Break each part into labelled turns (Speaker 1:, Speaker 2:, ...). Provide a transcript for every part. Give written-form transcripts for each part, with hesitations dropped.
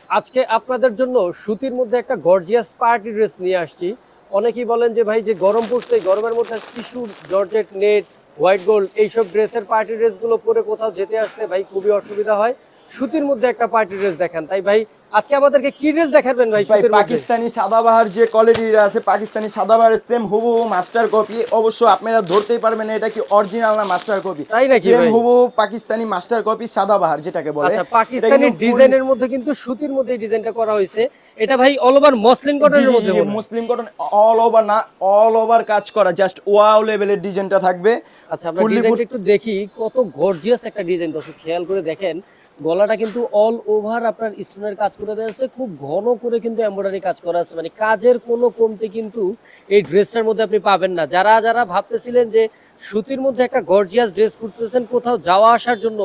Speaker 1: আজকে আপনাদের জন্য সুতির মধ্যে একটা গর্জিয়াস পার্টি ড্রেস নিয়ে আসছি। অনেকেই বলেন যে ভাই যে গরম পড়ছে, এই গরমের মধ্যে tissue, georgette, net, white gold এইসব ড্রেসের পার্টি ড্রেসগুলো পরে কোথাও যেতে আসতে ভাই খুবই অসুবিধা হয়। সুতির মধ্যে একটা পার্টি ড্রেস দেখান। তাই ভাই আজকে আমাদেরকে কি ড্রেস দেখাবেন ভাই
Speaker 2: ভাই
Speaker 1: সুতির মধ্যে?
Speaker 2: পাকিস্তানি সাদাবাহার যে কোয়ালিটির আছে, পাকিস্তানি সাদাবাহারের সেম হুবহু মাস্টার কপি। অবশ্য আপনারা ধরতেই পারবেন না এটা কি অরিজিনাল না মাস্টার কপি।
Speaker 1: তাই নাকি
Speaker 2: সেম
Speaker 1: ভাই?
Speaker 2: হুবহু পাকিস্তানি মাস্টার কপি সাদাবাহার যেটাকে বলে।
Speaker 1: আচ্ছা, পাকিস্তানি ডিজাইনের মধ্যে কিন্তু সুতির মধ্যে এই ডিজাইনটা করা হয়েছে। এটা ভাই অল ওভার মসলিন কটনের মধ্যে মনে হয়।
Speaker 2: মুসলিম কটন, অল ওভার না, অল ওভার কাজ করা, জাস্ট ওয়াও লেভেলের ডিজাইনটা থাকবে।
Speaker 1: আচ্ছা, আমরা ডিজাইনটা একটু দেখি, কত গর্জিয়াস একটা ডিজাইন। দর্শক খেয়াল করে দেখেন, গলাটা কিন্তু অল ওভার আপনার স্টোনের কাজ করে দেওয়া আছে, খুব ঘন করে কিন্তু এমব্রয়ডারি কাজ করা আছে, মানে কাজের কোনো কমতি কিন্তু এই ড্রেসটার মধ্যে আপনি পাবেন না। যারা যারা ভাবতেছিলেন যে সুতির মধ্যে একটা গর্জিয়াস ড্রেস খুঁজতেছেন কোথাও যাওয়া আসার জন্য,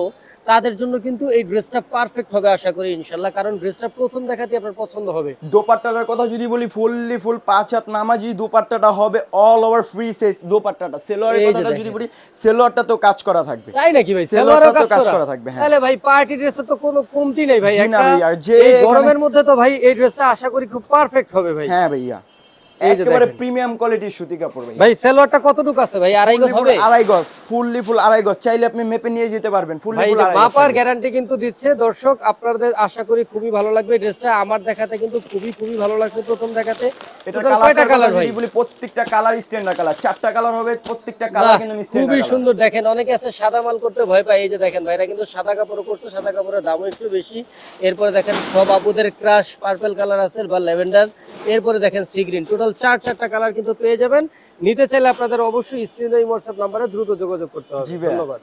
Speaker 1: তাদের জন্য কিন্তু এই ড্রেসটা পারফেক্ট হবে আশা করি ইনশাল্লাহ, কারণ ড্রেসটা প্রথম দেখাতে আপনার পছন্দ হবে।
Speaker 2: দোপাট্টাটার কথা যদি বলি, ফুললি ফুল 5 হাত নামাজি দোপাট্টাটা হবে, অল ওভার ফ্রি সাইজ দোপাট্টাটা। সেলোয়ারের কথাটা যদি বলি, সেলোয়ারটা তো কাজ করা থাকবে।
Speaker 1: তাই নাকি ভাই?
Speaker 2: সেলোয়ারটা তো কাজ করা থাকবে। হ্যাঁ,
Speaker 1: তাহলে ভাই পার্টি ড্রেসের তো কোনো কমতি নেই ভাই।
Speaker 2: জি না ভাইয়া, যে
Speaker 1: এই গরমের মধ্যে তো ভাই এই ড্রেসটা আশা করি খুব পারফেক্ট হবে ভাই।
Speaker 2: হ্যাঁ ভাইয়া,
Speaker 1: এই যে
Speaker 2: একেবারে
Speaker 1: দেখেন।
Speaker 2: প্রিমিয়াম কোয়ালিটির সুতি কাপড় ভাই।
Speaker 1: ভাই সেলোয়ারটা কতটুকু আছে ভাই? আড়াই গজ হবে?
Speaker 2: আড়াই গজ, ফুললি ফুল আড়াই গজ। চাইলে আপনি মেপে নিয়ে যেতে পারবেন। ফুললি
Speaker 1: ভাই
Speaker 2: ফুল
Speaker 1: যে
Speaker 2: আড়াই গজ
Speaker 1: মাপার
Speaker 2: থাকবে।
Speaker 1: গ্যারান্টি কিন্তু দিচ্ছে। দর্শক আপনাদের আশা করি খুবই ভালো লাগবে ড্রেসটা। আমার দেখাতে কিন্তু খুবই খুবই ভালো লাগছে প্রথম দেখাতে।
Speaker 2: এটা
Speaker 1: টোটাল কয়টা কালার ভাই?
Speaker 2: যদি বলি, প্রত্যেকটা কালার স্ট্যান্ডার্ড কালার, 4টা কালার হবে, প্রত্যেকটা কালার কিন্তু স্ট্যান্ডার্ড
Speaker 1: খুবই
Speaker 2: কালার।
Speaker 1: সুন্দর। দেখেন অনেকে আছে সাদা মাল করতে ভয় পায়, এই যে দেখেন ভাইরা কিন্তু সাদা কাপড় করছে, সাদা কাপড়ের দামও একটু বেশি। এরপরে দেখেন সব আপুদের ক্রাশ পার্পল কালার আছে বা ল্যাভেন্ডার, এরপরে দেখেন সি গ্রিন, টোটাল চারটা কালার কিন্তু পেয়ে যাবেন। নিতে চাইলে আপনাদের অবশ্যই স্ক্রিনে এই হোয়াটসঅ্যাপ নাম্বারে দ্রুত যোগাযোগ করতে হবে।
Speaker 2: জি ভাইয়া।
Speaker 1: ধন্যবাদ।